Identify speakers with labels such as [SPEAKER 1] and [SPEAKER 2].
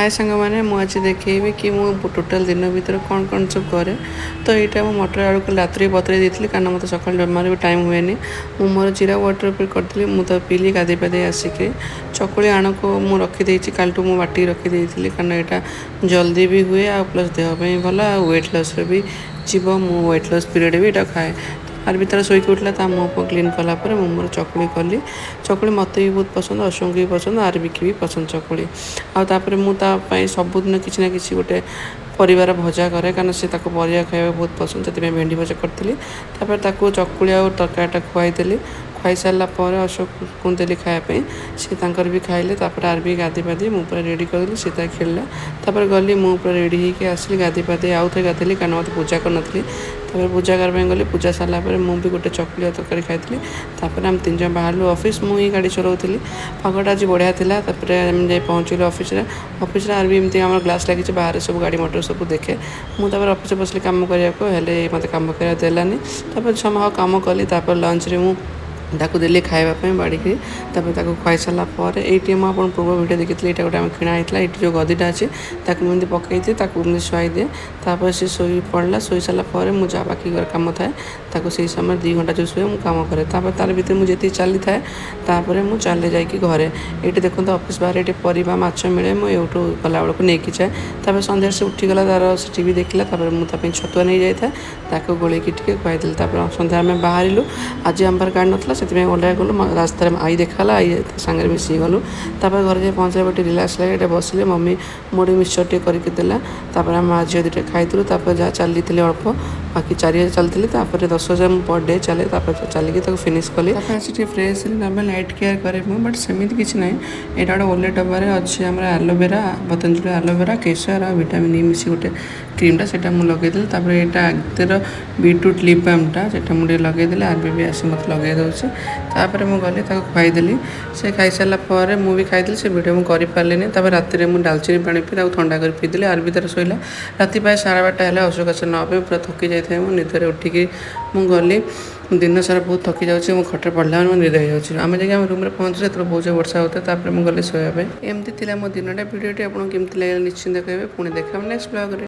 [SPEAKER 1] हाय सांग मैंने मुझे देखी कि मुझे टोटाल दिन भर कौन कौन सब करे। तो यहाँ मुझे मटर आलू को रात बतरे दी कारण मतलब सका जमार भी टाइम हुए मुझे मोर जीरा वाटर करी मुझे पीली गाधे पाधे आसिक चकुली आण को मुझे रखीदे कल मुझे बाटी रखीदे कारण यहाँ जल्दी भी हुए आ प्लस देहपाई भल वेट लॉस भी जीव मु वेट लॉस पीरियड भी यहाँ खाए। आर भर शोक उठला मुँह फुह क्लीन कलापर मुझे मोर चकुली कली चकुली मत भी बहुत पसंद अशोक भी पसंद आर बिकी भी पसंद चकुली आपर मुझे सबुदिन किसी ना कि गोटे परिवार भजा करे कारण से परिया खाया बहुत पसंद से भेंडी भजा करी चकुली आ तरकारी खुआईदेली खुआई सारापर अशोक को देली खायापी सी भी खाइले आर भी गाधी पाधे मुझे रेडी करदेली सी खेलला गली मुझे रेडी होकर आसली गाधी पाधे आउ थे गाधेली कारण मत पूजा कर पूजा करने गली पूजा सारापर मुझे गोटे चकुली और तरकारी खाई आम तीन जन बाहर ऑफिस मुझे गाड़ी चलाऊली पागटा आज बढ़िया था जाए पहुँचलु ऑफिस आर भी एमती आम ग्लास लगी बाहर सब गाड़ी मोटर सब देखे मुझे ऑफिस बसली कम करने मत कम कर देलानी समय कम कली लंच रे मु ताकू देली खावाई बाड़ी खुआई सारापर ये मुझे पूर्व भिडियो देखी ये गोटे किणा होता है। ये जो गदीटा अच्छे मुझे पकई दिए शुआई दिए सी शोई पड़ा शोई सारापर मुझे बाकी कम थाए से समय 2 घंटा जो शुए मुझे कम करे तार भर मुझे जी चली थाए मुझे चले जाकि घरे ये देखो ऑफिस बाहर ये परिवा माछ मिले मुझे यूटू गला बेलू नहीं जाए सन्ध्या से उठीगला तार से भी देखला मुझे छतुआ नहीं जाए गोलैकी खुआईदेली सन्ध्या आम बाहर आज आम गाड़ी ना से ओल्ला गलु रास्तार आई देखा आई सांगे मिसी गलु घर जाए पहुँचा गोटे रिलैक्स लगे बसिले मम्मी मुड़ी मिक्सचर टे करके देला आम माँ झील 2टा खाइलु जहाँ चली अल्प बाकी 4 चलती 10,000 पर डे चले चलिकी फिनिश कली फ्रेश नॉर्मल नाइट केयर करे बट सेमती किसी ना यहाँ गोटे ओले डबार अच्छे आम एलोवेरा पतंजलि एलोवेरा केसर आ विटामिन ई मिसी गोटे क्रीमटा से लगेदेली यहाँ आगतर बीटरूट लिप बामटा से मुझे लगेदेली आर भी आसी मत लगे दूसरे मुझे गली खुआईदेली से खाई सारापर मुझे खाई से भिडियो मुझे करें रात में डालचीनी पानी पी ठंडा कर पीदेली आर भी सोला राति 12:30 है अशोक आस ना पूरा थकी जाए निदर उठिकी गली दिन सारा बहुत थकी जाऊँगी मो खटे पढ़ला मैं निद हो जाऊँ आम जाए रूम में पहुँचे जो बहुत वर्षा होता है मुझे गली शोया एमती मो दिन भिडियो आपको केमती लगे निश्चिंत कहे पुणी देखा नेक्स्ट ब्लॉग।